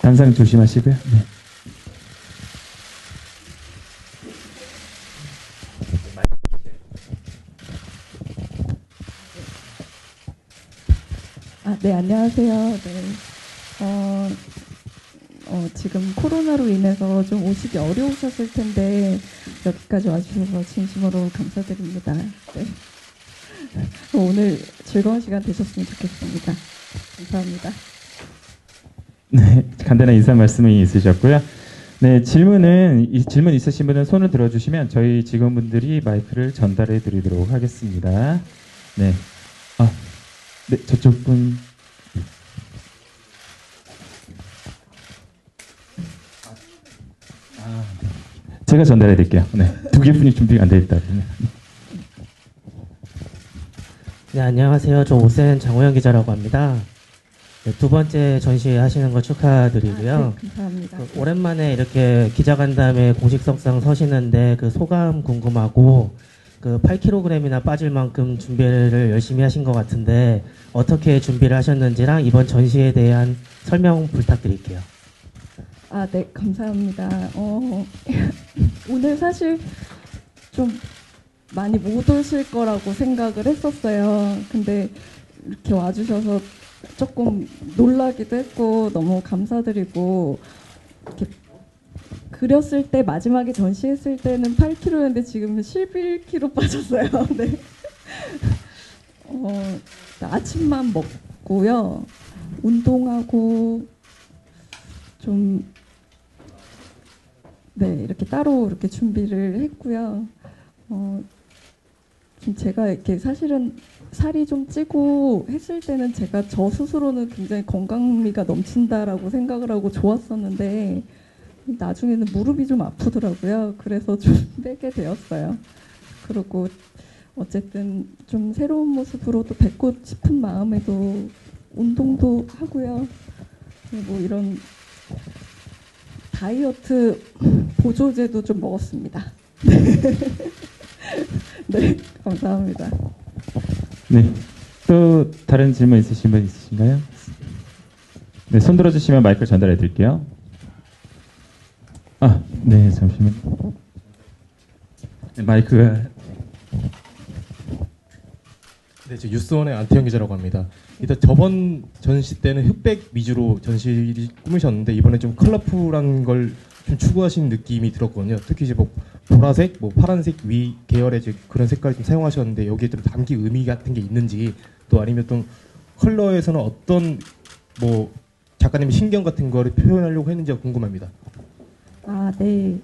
단상 조심하시고요. 네. 네, 안녕하세요. 네. 지금 코로나로 인해서 좀 오시기 어려우셨을 텐데 여기까지 와주셔서 진심으로 감사드립니다. 네. 오늘 즐거운 시간 되셨으면 좋겠습니다. 감사합니다. 네, 간단한 인사 말씀이 있으셨고요. 네, 질문 있으신 분은 손을 들어주시면 저희 직원분들이 마이크를 전달해 드리도록 하겠습니다. 네, 네, 저쪽 분. 제가 전달해 드릴게요. 네, 두 개뿐이 준비가 안 돼 있다. 네, 안녕하세요. 저 오센 장호영 기자라고 합니다. 네, 두 번째 전시 하시는 거 축하드리고요. 네, 감사합니다. 오랜만에 이렇게 기자간담회 공식석상 서시는데 그 소감 궁금하고, 그 8kg이나 빠질 만큼 준비를 열심히 하신 것 같은데 어떻게 준비를 하셨는지랑 이번 전시에 대한 설명 부탁드릴게요. 네, 감사합니다. 오늘 사실 좀 많이 못 오실 거라고 생각을 했었어요. 근데 이렇게 와주셔서 조금 놀라기도 했고 너무 감사드리고, 이렇게 그렸을 때 마지막에 전시했을 때는 8kg였는데 지금은 11kg 빠졌어요. 네. 아침만 먹고요. 운동하고 좀 이렇게 따로 이렇게 준비를 했고요. 좀 제가 이렇게 사실은 살이 좀 찌고 했을 때는 제가 저 스스로는 굉장히 건강미가 넘친다라고 생각을 하고 좋았었는데 나중에는 무릎이 좀 아프더라고요. 그래서 좀 빼게 되었어요. 그리고 어쨌든 좀 새로운 모습으로 또 뵙고 싶은 마음에도 운동도 하고요. 뭐 이런 다이어트 보조제도 좀 먹었습니다. 네, 감사합니다. 네, 또 다른 질문 있으신 분 있으신가요? 네, 손 들어주시면 마이크를 전달해 드릴게요. 네, 잠시만. 네, 마이크가. 네, 저 뉴스원의 안태영 기자라고 합니다. 일단 저번 전시 때는 흑백 위주로 전시를 꾸미셨는데 이번에 좀 컬러풀한 걸 좀 추구하신 느낌이 들었거든요. 특히 이제 뭐 보라색, 뭐 파란색 위 계열의 그런 색깔을 좀 사용하셨는데 여기에 또 담긴 의미 같은 게 있는지, 또 아니면 또 컬러에서는 어떤 뭐 작가님의 신경 같은 거를 표현하려고 했는지가 궁금합니다. 네.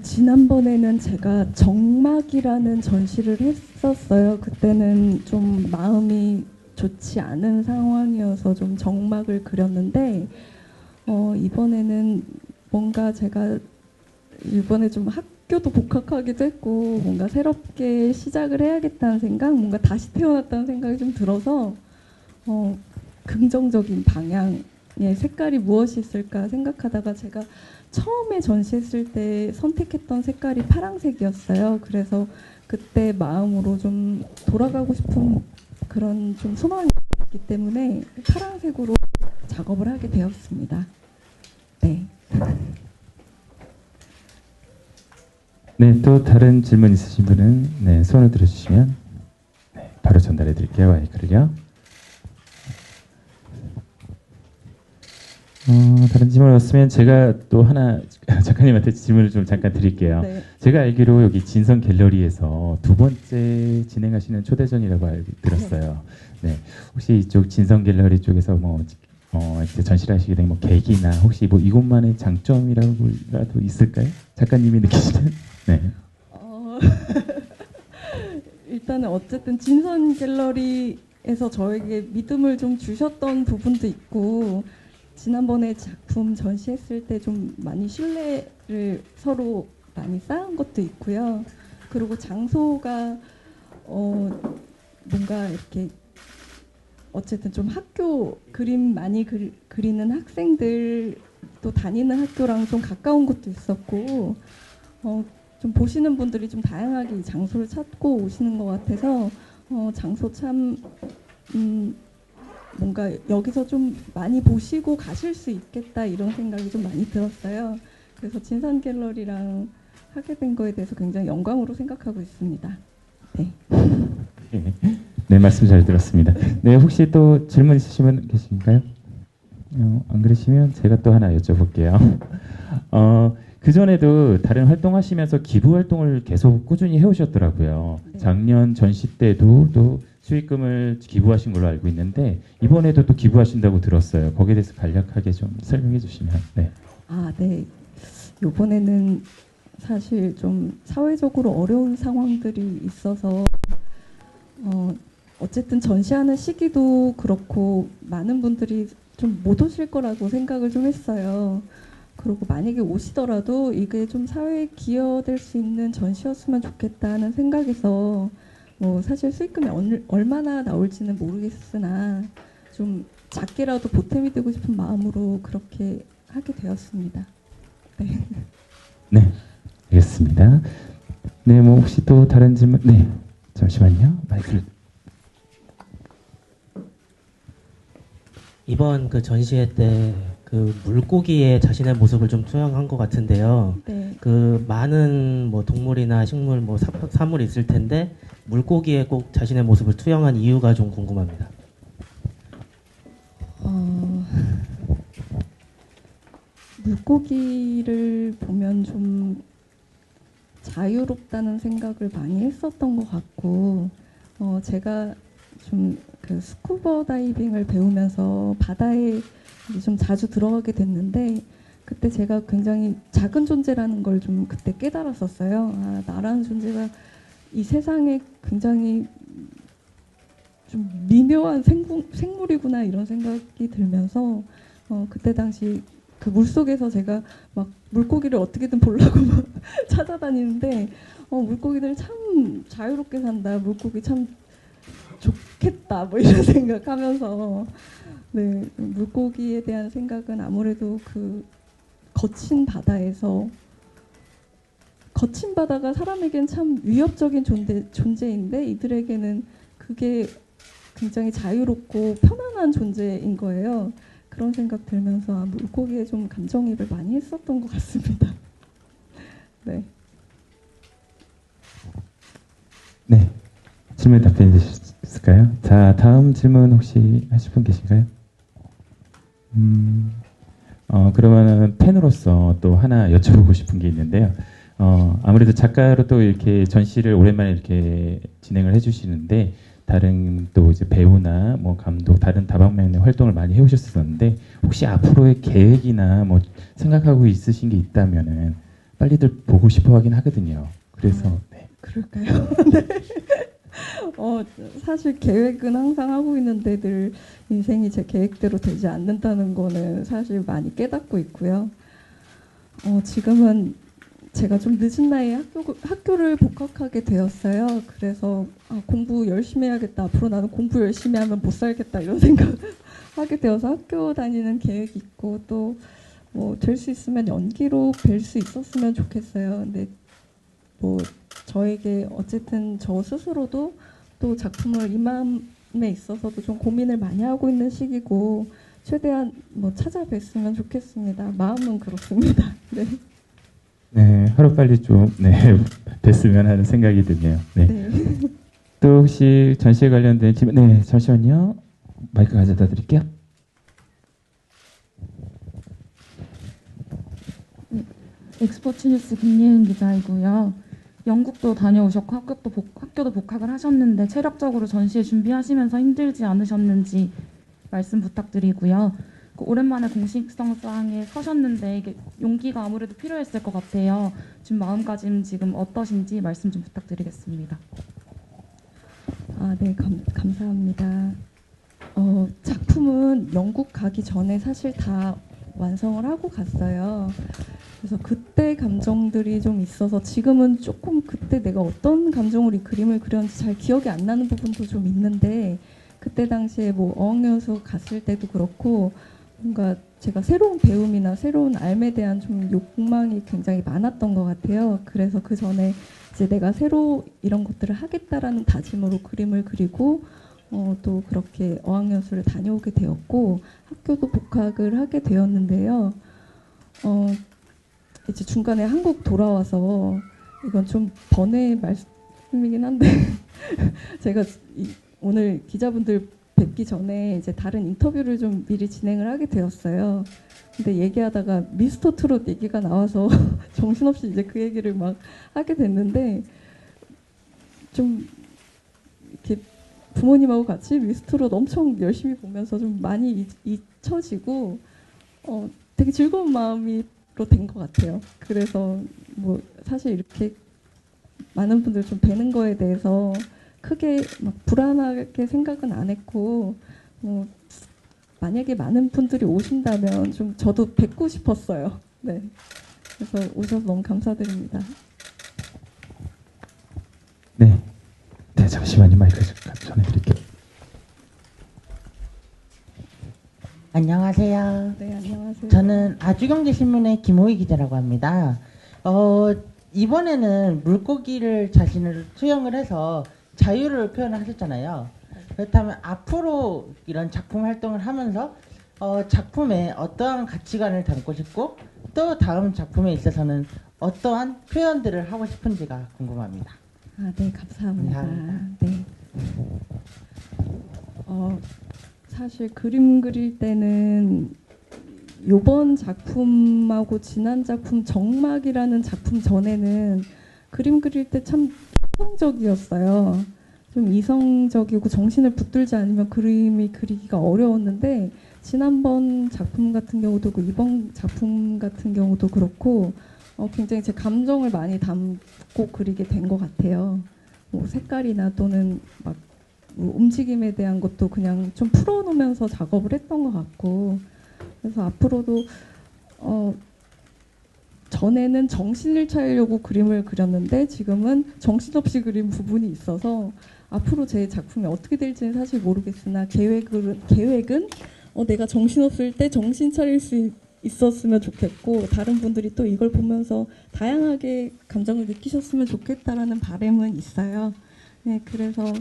지난번에는 제가 정막이라는 전시를 했었어요. 그때는 좀 마음이 좋지 않은 상황이어서 좀 정막을 그렸는데, 이번에는 뭔가 제가 이번에 좀 학교도 복학하기도 했고 뭔가 새롭게 시작을 해야겠다는 생각, 뭔가 다시 태어났다는 생각이 좀 들어서 긍정적인 방향의 색깔이 무엇이 있을까 생각하다가 제가 처음에 전시했을 때 선택했던 색깔이 파란색이었어요. 그래서 그때 마음으로 좀 돌아가고 싶은 그런 좀 소망이 있기 때문에 파란색으로 작업을 하게 되었습니다. 네. 네, 또 다른 질문 있으신 분은 네, 손을 들어주시면 네, 바로 전달해 드릴게요. 마이크를요. 다른 질문 없으면 제가 또 하나 작가님한테 질문을 좀 잠깐 드릴게요. 네. 제가 알기로 여기 진성 갤러리에서 두 번째 진행하시는 초대전이라고 들었어요. 네, 혹시 이쪽 진성 갤러리 쪽에서 뭐 이제 전시를 하시게 된 뭐 계기나 혹시 뭐 이곳만의 장점이라도 있을까요? 작가님이 느끼시는? 네. 일단은 어쨌든 진선 갤러리에서 저에게 믿음을 좀 주셨던 부분도 있고, 지난번에 작품 전시했을 때 좀 많이 신뢰를 서로 많이 쌓은 것도 있고요. 그리고 장소가 뭔가 이렇게 어쨌든 좀 학교 그림 많이 그리는 학생들 또 다니는 학교랑 좀 가까운 것도 있었고, 좀 보시는 분들이 좀 다양하게 이 장소를 찾고 오시는 것 같아서 장소 참 뭔가 여기서 좀 많이 보시고 가실 수 있겠다 이런 생각이 좀 많이 들었어요. 그래서 진산 갤러리랑 하게 된 거에 대해서 굉장히 영광으로 생각하고 있습니다. 네. 네, 말씀 잘 들었습니다. 네, 혹시 또 질문 있으신 분 계신가요? 안 그러시면 제가 또 하나 여쭤볼게요. 그 전에도 다른 활동하시면서 기부 활동을 계속 꾸준히 해오셨더라고요. 네. 작년 전시 때도 또 수익금을 기부하신 걸로 알고 있는데 이번에도 또 기부하신다고 들었어요. 거기에 대해서 간략하게 좀 설명해 주시면. 네. 아, 네. 이번에는 사실 좀 사회적으로 어려운 상황들이 있어서 어쨌든 전시하는 시기도 그렇고 많은 분들이 좀 못 오실 거라고 생각을 좀 했어요. 그리고 만약에 오시더라도 이게 좀 사회에 기여될 수 있는 전시였으면 좋겠다는 생각에서 뭐 사실 수익금이 얼마나 나올지는 모르겠으나 좀 작게라도 보탬이 되고 싶은 마음으로 그렇게 하게 되었습니다. 네. 네, 알겠습니다. 네, 뭐 혹시 또 다른 질문? 네, 잠시만요. 마이크를. 이번 그 전시회 때 그 물고기에 자신의 모습을 좀 투영한 것 같은데요. 네. 그 많은 뭐 동물이나 식물, 뭐 사물이 있을 텐데 물고기에 꼭 자신의 모습을 투영한 이유가 좀 궁금합니다. 물고기를 보면 좀 자유롭다는 생각을 많이 했었던 것 같고, 제가 좀 그 스쿠버 다이빙을 배우면서 바다에 좀 자주 들어가게 됐는데, 그때 제가 굉장히 작은 존재라는 걸 좀 그때 깨달았었어요. 아, 나라는 존재가 이 세상에 굉장히 좀 미묘한 생물이구나 이런 생각이 들면서 그때 당시 그 물속에서 제가 막 물고기를 어떻게든 보려고 막 찾아다니는데 물고기들 참 자유롭게 산다. 물고기 참 좋겠다. 뭐 이런 생각하면서 네, 물고기에 대한 생각은 아무래도 그 거친 바다에서 거친 바다가 사람에겐 참 위협적인 존재인데 이들에게는 그게 굉장히 자유롭고 편안한 존재인 거예요. 그런 생각 들면서 물고기에 좀 감정이입을 많이 했었던 것 같습니다. 네. 네, 질문 답변해 주실까요? 자, 다음 질문 혹시 하실 분 계신가요? 그러면 팬으로서 또 하나 여쭤보고 싶은 게 있는데요. 아무래도 작가로 또 이렇게 전시를 오랜만에 이렇게 진행을 해주시는데 다른 또 이제 배우나 뭐 감독 다른 다방면의 활동을 많이 해오셨었는데 혹시 앞으로의 계획이나 뭐 생각하고 있으신 게 있다면은 빨리들 보고 싶어 하긴 하거든요. 그래서 네. 그럴까요? 네. 사실 계획은 항상 하고 있는데 늘 인생이 제 계획대로 되지 않는다는 거는 사실 많이 깨닫고 있고요. 지금은 제가 좀 늦은 나이에 학교를 복학하게 되었어요. 그래서 공부 열심히 해야겠다. 앞으로 나는 공부 열심히 하면 못 살겠다. 이런 생각 하게 되어서 학교 다니는 계획이 있고 또 뭐 될 수 있으면 연기로 뵐 수 있었으면 좋겠어요. 근데 뭐 저에게 어쨌든 저 스스로도 또 작품을 이 마음에 있어서도 좀 고민을 많이 하고 있는 시기고 최대한 뭐 찾아뵀으면 좋겠습니다. 마음은 그렇습니다. 네. 네, 하루빨리 좀 네, 뵀으면 하는 생각이 드네요. 네. 네. 또 혹시 전시에 관련된 질문? 네, 잠시만요. 마이크 가져다 드릴게요. 네, 엑스포츠 뉴스 김예은 기자이고요. 영국도 다녀오셨고 학교도 복학을 하셨는데 체력적으로 전시회 준비하시면서 힘들지 않으셨는지 말씀 부탁드리고요. 오랜만에 공식성상에 서셨는데 이게 용기가 아무래도 필요했을 것 같아요. 지금 마음가짐 지금 어떠신지 말씀 좀 부탁드리겠습니다. 네, 감사합니다. 작품은 영국 가기 전에 사실 다 완성을 하고 갔어요. 그래서 그때 감정들이 좀 있어서 지금은 조금 그때 내가 어떤 감정으로 이 그림을 그렸는지 잘 기억이 안 나는 부분도 좀 있는데 그때 당시에 뭐 어학연수 갔을 때도 그렇고 뭔가 제가 새로운 배움이나 새로운 삶에 대한 좀 욕망이 굉장히 많았던 것 같아요. 그래서 그 전에 이제 내가 새로 이런 것들을 하겠다라는 다짐으로 그림을 그리고 또 그렇게 어학연수를 다녀오게 되었고 학교도 복학을 하게 되었는데요. 이제 중간에 한국 돌아와서 이건 좀 번외 말씀이긴 한데 제가 오늘 기자분들 뵙기 전에 이제 다른 인터뷰를 좀 미리 진행을 하게 되었어요. 근데 얘기하다가 미스터 트롯 얘기가 나와서 정신없이 이제 그 얘기를 막 하게 됐는데 좀 이렇게 부모님하고 같이 미스터 트롯 엄청 열심히 보면서 좀 많이 잊혀지고 되게 즐거운 마음으로 된 것 같아요. 그래서 뭐 사실 이렇게 많은 분들 좀 뵈는 거에 대해서 크게 막 불안하게 생각은 안 했고 뭐 만약에 많은 분들이 오신다면 좀 저도 뵙고 싶었어요. 네. 그래서 오셔서 너무 감사드립니다. 네. 네, 잠시만요. 마이크 좀 전해드릴게요. 안녕하세요. 네, 안녕하세요. 저는 아주경제신문의 김호희 기자라고 합니다. 이번에는 물고기를 자신을 수영을 해서 자유를 표현하셨잖아요. 그렇다면 앞으로 이런 작품 활동을 하면서 작품에 어떠한 가치관을 담고 싶고 또 다음 작품에 있어서는 어떠한 표현들을 하고 싶은지가 궁금합니다. 네, 감사합니다. 네. 사실 그림 그릴 때는 요번 작품하고 지난 작품 정막이라는 작품 전에는 그림 그릴 때 참 이성적이었어요. 좀 이성적이고 정신을 붙들지 않으면 그림이 그리기가 어려웠는데 지난번 작품 같은 경우도 그렇고 이번 작품 같은 경우도 그렇고 굉장히 제 감정을 많이 담고 그리게 된 것 같아요. 뭐 색깔이나 또는 막 뭐 움직임에 대한 것도 그냥 좀 풀어놓으면서 작업을 했던 것 같고 그래서 앞으로도 전에는 정신을 차리려고 그림을 그렸는데 지금은 정신없이 그린 부분이 있어서 앞으로 제 작품이 어떻게 될지는 사실 모르겠으나 계획은 내가 정신없을 때 정신 차릴 수 있었으면 좋겠고 다른 분들이 또 이걸 보면서 다양하게 감정을 느끼셨으면 좋겠다라는 바람은 있어요. 네, 그래서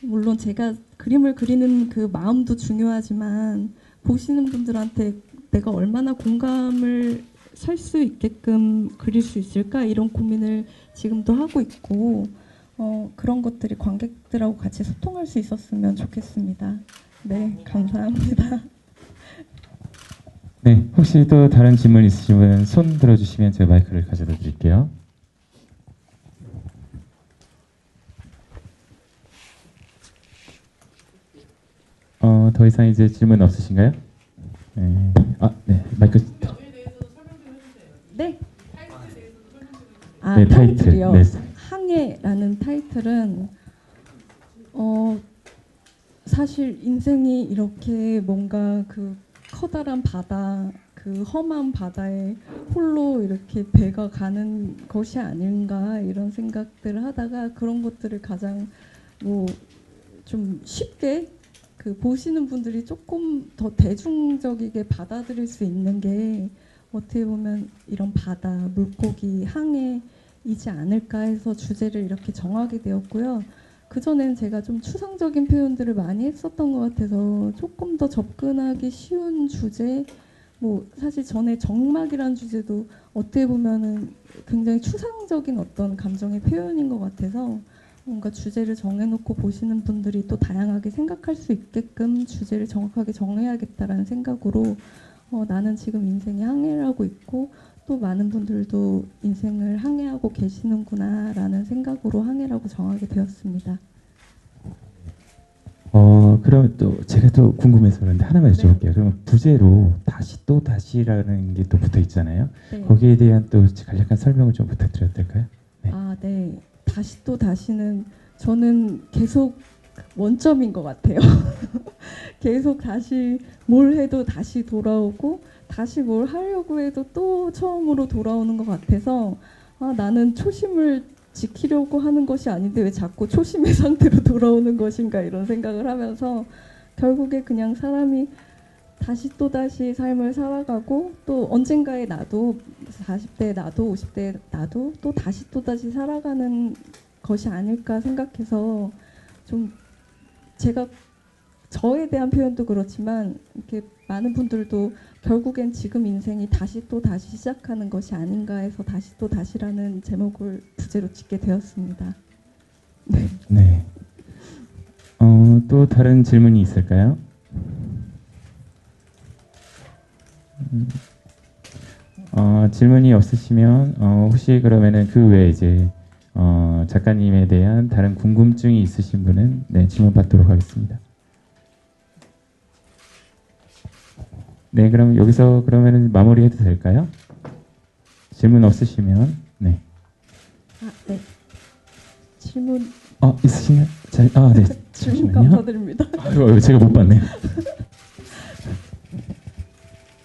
물론 제가 그림을 그리는 그 마음도 중요하지만 보시는 분들한테 내가 얼마나 공감을 살 수 있게끔 그릴 수 있을까 이런 고민을 지금도 하고 있고 그런 것들이 관객들하고 같이 소통할 수 있었으면 좋겠습니다. 네, 감사합니다. 네, 혹시 또 다른 질문 있으시면 손 들어주시면 제가 마이크를 가져다 드릴게요. 더 이상 이제 질문 없으신가요? 네. 네, 마이크. 네. 네, 타이틀. 타이틀이요. 네. 항해라는 타이틀은 사실 인생이 이렇게 뭔가 그 커다란 바다, 그 험한 바다에 홀로 이렇게 배가 가는 것이 아닌가 이런 생각들을 하다가 그런 것들을 가장 뭐 좀 쉽게 그 보시는 분들이 조금 더 대중적이게 받아들일 수 있는 게 어떻게 보면 이런 바다, 물고기, 항해이지 않을까 해서 주제를 이렇게 정하게 되었고요. 그전엔 제가 좀 추상적인 표현들을 많이 했었던 것 같아서 조금 더 접근하기 쉬운 주제, 뭐 사실 전에 정막이라는 주제도 어떻게 보면은 굉장히 추상적인 어떤 감정의 표현인 것 같아서 뭔가 주제를 정해놓고 보시는 분들이 또 다양하게 생각할 수 있게끔 주제를 정확하게 정해야겠다라는 생각으로 나는 지금 인생이 항해라고 있고 또 많은 분들도 인생을 항해하고 계시는구나라는 생각으로 항해라고 정하게 되었습니다. 그러면 또 제가 또 궁금해서 그런데 하나만 여쭤볼게요. 그러면 부제로 다시 또 다시라는 게 또 붙어 있잖아요. 네. 거기에 대한 또 간략한 설명을 좀 부탁드려도 될까요? 네. 네. 다시 또 다시는 저는 계속 원점인 것 같아요. 계속 다시 뭘 해도 다시 돌아오고 다시 뭘 하려고 해도 또 처음으로 돌아오는 것 같아서 나는 초심을 지키려고 하는 것이 아닌데 왜 자꾸 초심의 상태로 돌아오는 것인가 이런 생각을 하면서 결국에 그냥 사람이 다시 또 다시 삶을 살아가고 또 언젠가에 나도 40대 나도 50대 나도 또 다시 살아가는 것이 아닐까 생각해서 좀 제가 저에 대한 표현도 그렇지만 이렇게 많은 분들도 결국엔 지금 인생이 다시 시작하는 것이 아닌가 해서 다시 또 다시라는 제목을 부제로 짓게 되었습니다. 네. 네. 또 다른 질문이 있을까요? 질문이 없으시면 혹시 그러면은 그 외에 이제 작가님에 대한 다른 궁금증이 있으신 분은 네, 질문 받도록 하겠습니다. 네, 그럼 여기서 그러면은 마무리해도 될까요? 질문 없으시면 네. 네. 질문 있으신가요? 네. 질문 잠시만요. 감사드립니다. 아이고, 제가 못 봤네요.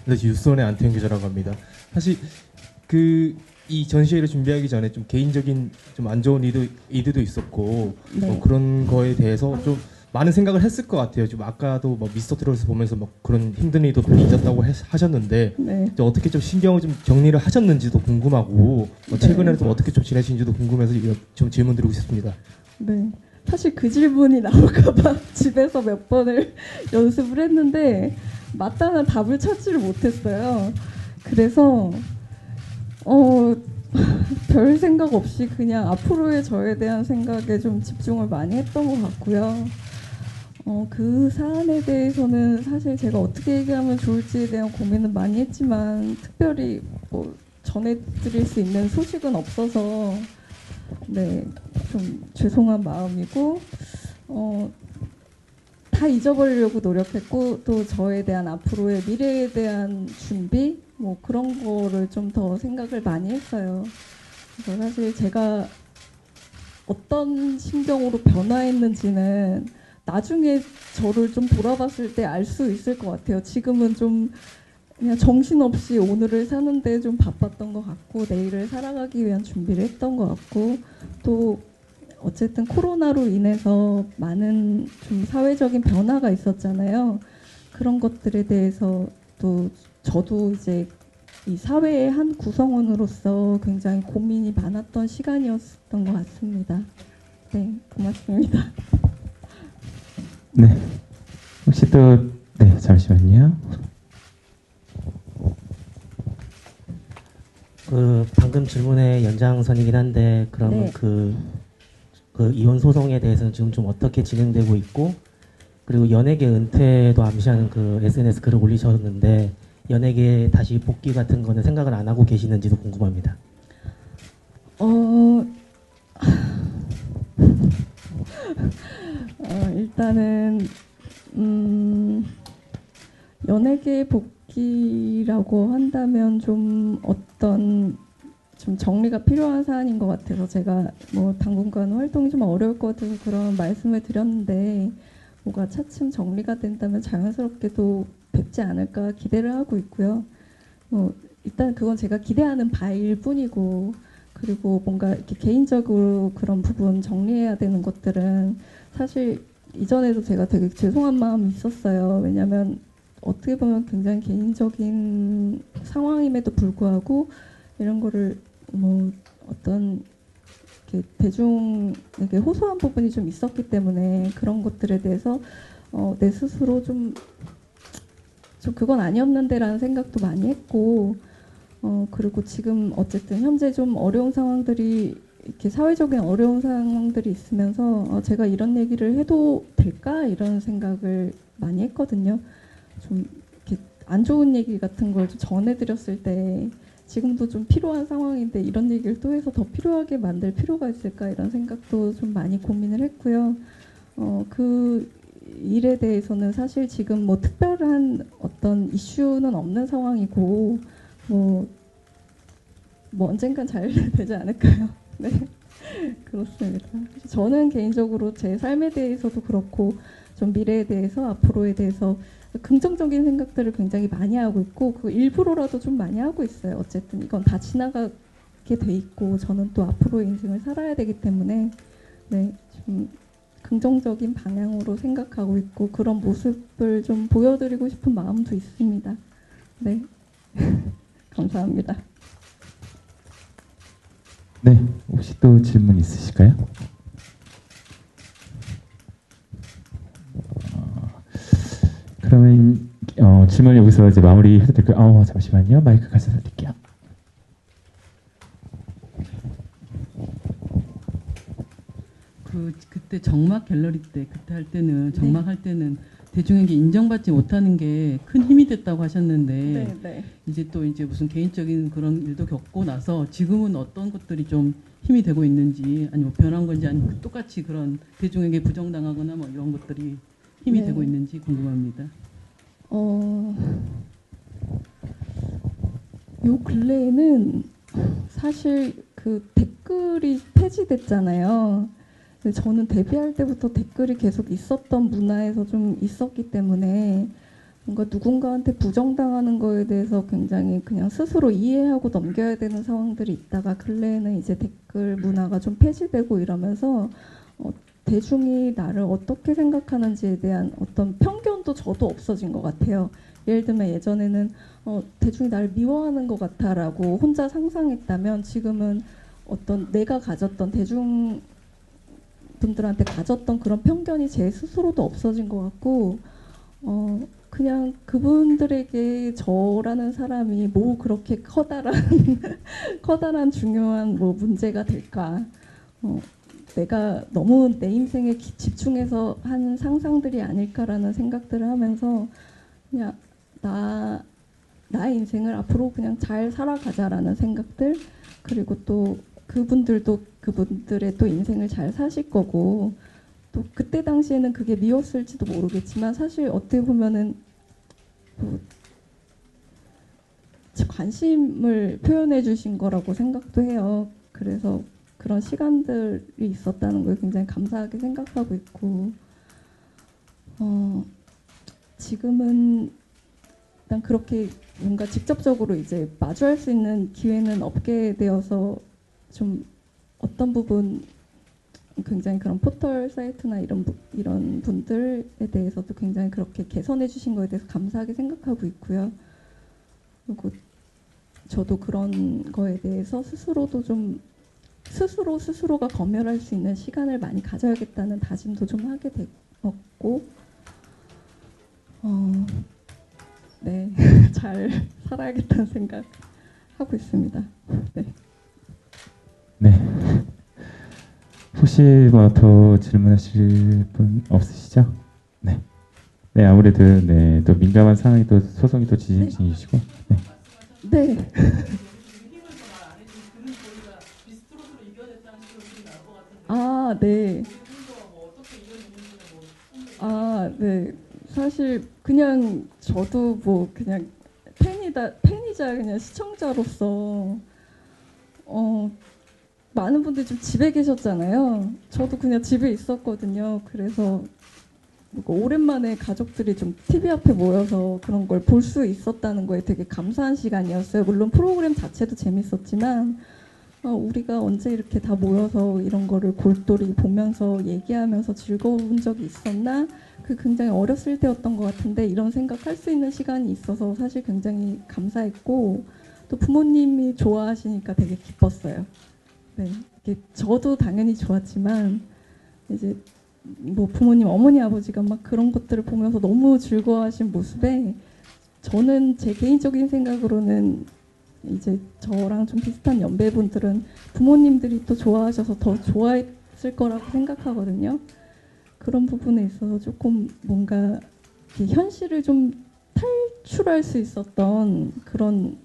네, 유수원의 안태현 기자라고 합니다. 사실 이 전시회를 준비하기 전에 좀 개인적인 좀 안 좋은 일도 있었고 네. 그런 거에 대해서 좀 많은 생각을 했을 것 같아요. 좀 아까도 뭐 미스터 트롯을 보면서 막 그런 힘든 일도 많이 있었다고 하셨는데 네. 좀 어떻게 좀 신경을 좀 정리를 하셨는지도 궁금하고 최근에는 좀 어떻게 좀 지내시는지도 궁금해서 좀 질문 드리고 싶습니다. 네. 사실 그 질문이 나올까봐 집에서 몇 번을 연습을 했는데 마땅한 답을 찾지를 못했어요. 그래서 별 생각 없이 그냥 앞으로의 저에 대한 생각에 좀 집중을 많이 했던 것 같고요. 그 사안에 대해서는 사실 제가 어떻게 얘기하면 좋을지에 대한 고민은 많이 했지만 특별히 뭐 전해드릴 수 있는 소식은 없어서 네, 좀 죄송한 마음이고 다 잊어버리려고 노력했고 또 저에 대한 앞으로의 미래에 대한 준비 뭐 그런 거를 좀 더 생각을 많이 했어요. 그래서 사실 제가 어떤 심경으로 변화했는지는 나중에 저를 좀 돌아봤을 때 알 수 있을 것 같아요. 지금은 좀 그냥 정신없이 오늘을 사는데 좀 바빴던 것 같고 내일을 살아가기 위한 준비를 했던 것 같고 또 어쨌든 코로나로 인해서 많은 좀 사회적인 변화가 있었잖아요. 그런 것들에 대해서 또 저도 이제 이 사회의 한 구성원으로서 굉장히 고민이 많았던 시간이었던 것 같습니다. 네, 고맙습니다. 네. 혹시 또 네, 잠시만요. 방금 질문의 연장선이긴 한데 그러면 네. 그 이혼 소송에 대해서는 지금 좀 어떻게 진행되고 있고 그리고 연예계 은퇴도 암시하는 그 SNS 글을 올리셨는데 연예계 다시 복귀 같은 거는 생각을 안 하고 계시는지도 궁금합니다. 일단은 연예계 복귀라고 한다면 좀 어떤 좀 정리가 필요한 사안인 것 같아서 제가 뭐 당분간 활동이 좀 어려울 것 같아서 그런 말씀을 드렸는데 뭐가 차츰 정리가 된다면 자연스럽게도 뵙지 않을까 기대를 하고 있고요. 일단 그건 제가 기대하는 바일 뿐이고 그리고 뭔가 이렇게 개인적으로 그런 부분 정리해야 되는 것들은 사실 이전에도 제가 되게 죄송한 마음이 있었어요. 왜냐하면 어떻게 보면 굉장히 개인적인 상황임에도 불구하고 이런 거를 뭐 어떤 이렇게 대중에게 호소한 부분이 좀 있었기 때문에 그런 것들에 대해서 내 스스로 좀 그건 아니었는데라는 생각도 많이 했고 그리고 지금 어쨌든 현재 좀 어려운 상황들이 이렇게 사회적인 어려운 상황들이 있으면서 제가 이런 얘기를 해도 될까 이런 생각을 많이 했거든요. 좀 이렇게 안 좋은 얘기 같은 걸 좀 전해드렸을 때 지금도 좀 필요한 상황인데 이런 얘기를 또 해서 더 필요하게 만들 필요가 있을까 이런 생각도 좀 많이 고민을 했고요. 그 일에 대해서는 사실 지금 뭐 특별한 어떤 이슈는 없는 상황이고 뭐 언젠간 잘 되지 않을까요? 네, 그렇습니다. 저는 개인적으로 제 삶에 대해서도 그렇고 좀 미래에 대해서 앞으로에 대해서 긍정적인 생각들을 굉장히 많이 하고 있고 그 일부러라도 좀 많이 하고 있어요. 어쨌든 이건 다 지나가게 돼 있고 저는 또 앞으로의 인생을 살아야 되기 때문에 네, 좀 긍정적인 방향으로 생각하고 있고 그런 모습을 좀 보여드리고 싶은 마음도 있습니다. 네, 감사합니다. 네, 혹시 또 질문 있으실까요? 질문 여기서 이제 마무리 해도 될까요? 잠시만요. 마이크 가져다 드릴게요. 그때 정막 갤러리 때 그때 할 때는 정막 할 때는 대중에게 인정받지 못하는 게 큰 힘이 됐다고 하셨는데 네. 이제 또 이제 무슨 개인적인 그런 일도 겪고 나서 지금은 어떤 것들이 좀 힘이 되고 있는지 아니면 변한 건지 아니면 똑같이 그런 대중에게 부정당하거나 뭐 이런 것들이 힘이 네. 되고 있는지 궁금합니다. 요 근래에는 사실 그 댓글이 폐지됐잖아요. 근데 저는 데뷔할 때부터 댓글이 계속 있었던 문화에서 좀 있었기 때문에 뭔가 누군가한테 부정당하는 거에 대해서 굉장히 그냥 스스로 이해하고 넘겨야 되는 상황들이 있다가 근래에는 이제 댓글 문화가 좀 폐지되고 이러면서 대중이 나를 어떻게 생각하는지에 대한 어떤 편견도 저도 없어진 것 같아요. 예를 들면 예전에는 대중이 나를 미워하는 것 같아라고 혼자 상상했다면 지금은 어떤 내가 가졌던 대중 분들한테 가졌던 그런 편견이 제 스스로도 없어진 것 같고 그냥 그분들에게 저라는 사람이 뭐 그렇게 커다란 중요한 뭐 문제가 될까 내가 너무 내 인생에 집중해서 한 상상들이 아닐까라는 생각들을 하면서 그냥 나의 인생을 앞으로 그냥 잘 살아가자라는 생각들 그리고 또 그분들도 그분들의 또 인생을 잘 사실 거고 또 그때 당시에는 그게 미웠을지도 모르겠지만 사실 어떻게 보면은 뭐 관심을 표현해 주신 거라고 생각도 해요. 그래서 그런 시간들이 있었다는 걸 굉장히 감사하게 생각하고 있고 지금은 일단 그렇게 뭔가 직접적으로 이제 마주할 수 있는 기회는 없게 되어서 좀 어떤 부분 굉장히 그런 포털 사이트나 이런 분들에 대해서도 굉장히 그렇게 개선해 주신 거에 대해서 감사하게 생각하고 있고요. 그리고 저도 그런 거에 대해서 스스로도 좀 스스로가 검열할 수 있는 시간을 많이 가져야겠다는 다짐도 좀 하게 되었고 네, 잘 살아야겠다는 생각 하고 있습니다. 네. 네. 혹시 뭐 더 질문하실 분 없으시죠? 네. 네, 아무래도 네, 또 민감한 상황이 또 소송이 또 지진이시고. 네. 네. 아, 네. 아, 네. 사실 그냥 저도 뭐 그냥 팬이자 그냥 시청자로서 많은 분들이 좀 집에 계셨잖아요. 저도 그냥 집에 있었거든요. 그래서 오랜만에 가족들이 좀 TV 앞에 모여서 그런 걸 볼 수 있었다는 거에 되게 감사한 시간이었어요. 물론 프로그램 자체도 재밌었지만 우리가 언제 이렇게 다 모여서 이런 거를 골똘히 보면서 얘기하면서 즐거운 적이 있었나? 그 굉장히 어렸을 때였던 것 같은데 이런 생각할 수 있는 시간이 있어서 사실 굉장히 감사했고 또 부모님이 좋아하시니까 되게 기뻤어요. 네, 이게 저도 당연히 좋았지만 이제 뭐 부모님, 어머니, 아버지가 막 그런 것들을 보면서 너무 즐거워하신 모습에 저는 제 개인적인 생각으로는 이제 저랑 좀 비슷한 연배분들은 부모님들이 또 좋아하셔서 더 좋아했을 거라고 생각하거든요. 그런 부분에 있어서 조금 뭔가 현실을 좀 탈출할 수 있었던 그런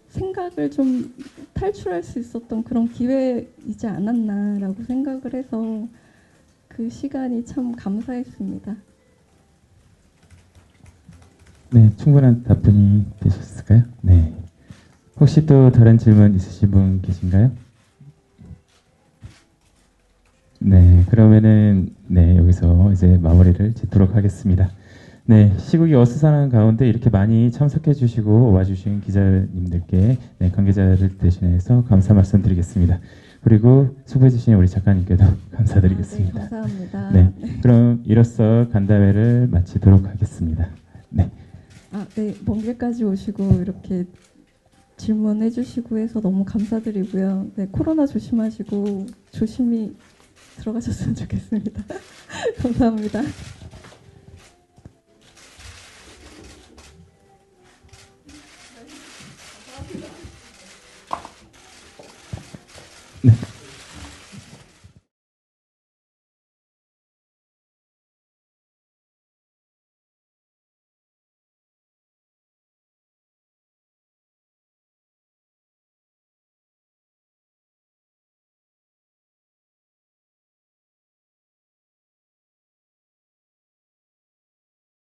생각을 좀 탈출할 수 있었던 그런 기회이지 않았나라고 생각을 해서 그 시간이 참 감사했습니다. 네, 충분한 답변이 되셨을까요? 네. 혹시 또 다른 질문 있으신 분 계신가요? 네, 그러면은 네, 여기서 이제 마무리를 짓도록 하겠습니다. 네, 시국이 어수선한 가운데 이렇게 많이 참석해 주시고 와주신 기자님들께 네, 관계자를 대신해서 감사 말씀드리겠습니다. 그리고 수고해 주신 우리 작가님께도 감사드리겠습니다. 네, 감사합니다. 네, 그럼 이로써 간담회를 마치도록 하겠습니다. 네. 네, 먼 길까지 오시고 이렇게 질문해 주시고 해서 너무 감사드리고요. 네, 코로나 조심하시고 조심히 들어가셨으면 좋겠습니다. 감사합니다.